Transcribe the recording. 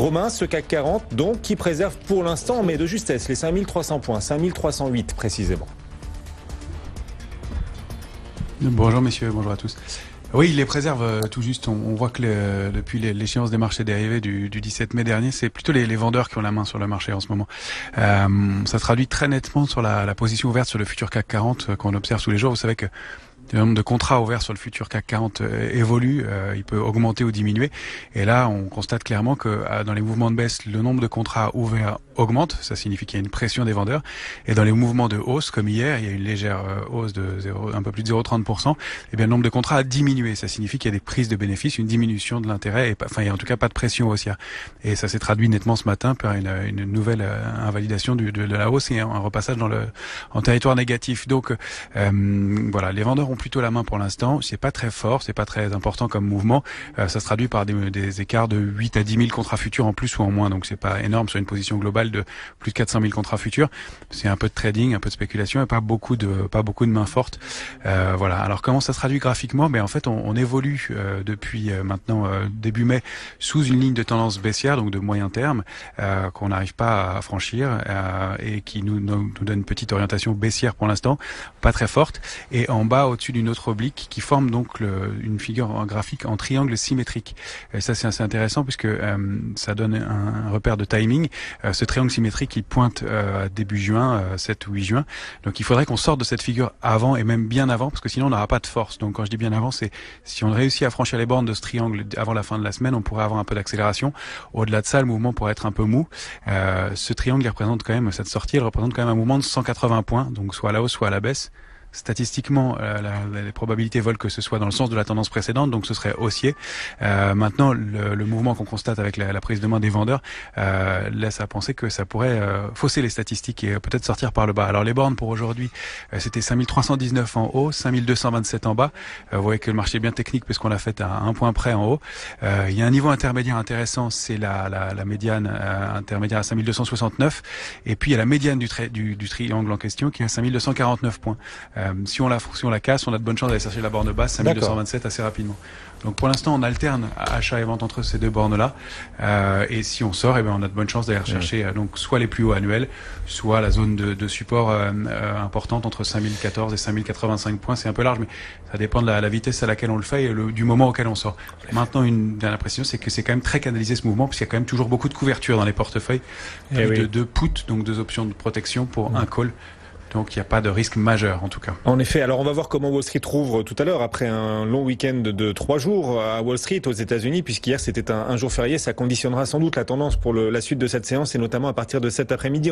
Romain, ce CAC 40, donc, qui préserve pour l'instant, mais de justesse, les 5300 points, 5308 précisément. Bonjour messieurs, bonjour à tous. Oui, il les préserve tout juste. On voit que depuis l'échéance des marchés dérivés du 17 mai dernier, c'est plutôt les vendeurs qui ont la main sur le marché en ce moment. Ça se traduit très nettement sur la position ouverte sur le futur CAC 40 qu'on observe tous les jours. Vous savez que le nombre de contrats ouverts sur le futur CAC 40 évolue, il peut augmenter ou diminuer. Et là, on constate clairement que dans les mouvements de baisse, le nombre de contrats ouverts augmente. Ça signifie qu'il y a une pression des vendeurs. Et dans les mouvements de hausse, comme hier, il y a une légère hausse de un peu plus de 0,30%. Et bien, le nombre de contrats a diminué. Ça signifie qu'il y a des prises de bénéfices, une diminution de l'intérêt. Enfin, il y a en tout cas pas de pression haussière. Et ça s'est traduit nettement ce matin par une nouvelle invalidation de la hausse et un repassage en territoire négatif. Donc, voilà, les vendeurs ont plutôt la main pour l'instant. C'est pas très fort, c'est pas très important comme mouvement. Ça se traduit par des écarts de 8 à 10 000 contrats futurs en plus ou en moins. Donc c'est pas énorme sur une position globale de plus de 400 000 contrats futurs. C'est un peu de trading, un peu de spéculation et pas beaucoup de mains fortes. Voilà. Alors comment ça se traduit graphiquement? En fait, on évolue depuis maintenant début mai sous une ligne de tendance baissière, donc de moyen terme, qu'on n'arrive pas à franchir et qui nous donne une petite orientation baissière pour l'instant, pas très forte. Et en bas, au-dessus d'une autre oblique qui forme donc une figure en graphique en triangle symétrique. Et ça, c'est assez intéressant puisque ça donne un repère de timing. Ce triangle symétrique, il pointe à début juin, 7 ou 8 juin. Donc il faudrait qu'on sorte de cette figure avant et même bien avant parce que sinon on n'aura pas de force. Donc quand je dis bien avant, c'est si on réussit à franchir les bornes de ce triangle avant la fin de la semaine, on pourrait avoir un peu d'accélération. Au-delà de ça, le mouvement pourrait être un peu mou. Ce triangle, il représente quand même, cette sortie, elle représente quand même un mouvement de 180 points, donc soit à la hausse, soit à la baisse. Statistiquement, les probabilités veulent que ce soit dans le sens de la tendance précédente, donc ce serait haussier. Maintenant, le mouvement qu'on constate avec la prise de main des vendeurs laisse à penser que ça pourrait fausser les statistiques et peut-être sortir par le bas. Alors les bornes pour aujourd'hui, c'était 5319 en haut, 5227 en bas. Vous voyez que le marché est bien technique puisqu'on l'a fait à un point près en haut. Il y a un niveau intermédiaire intéressant, c'est la médiane intermédiaire à 5269, et puis il y a la médiane du triangle en question qui est à 5249 points. Si on la casse, on a de bonnes chances d'aller chercher la borne basse, 5227 assez rapidement. Donc pour l'instant, on alterne achat et vente entre ces deux bornes-là. Et si on sort, on a de bonnes chances d'aller rechercher donc soit les plus hauts annuels, soit la zone de support importante entre 5014 et 5085 points. C'est un peu large, mais ça dépend de la vitesse à laquelle on le fait et du moment auquel on sort. Maintenant, une dernière précision, c'est que c'est quand même très canalisé ce mouvement, puisqu'il y a quand même toujours beaucoup de couverture dans les portefeuilles. Plus de 2 puts, donc 2 options de protection pour un call. Donc il n'y a pas de risque majeur en tout cas. En effet, alors on va voir comment Wall Street rouvre tout à l'heure après un long week-end de 3 jours à Wall Street aux États-Unis, puisqu'hier c'était un jour férié. Ça conditionnera sans doute la tendance pour la suite de cette séance et notamment à partir de cet après-midi.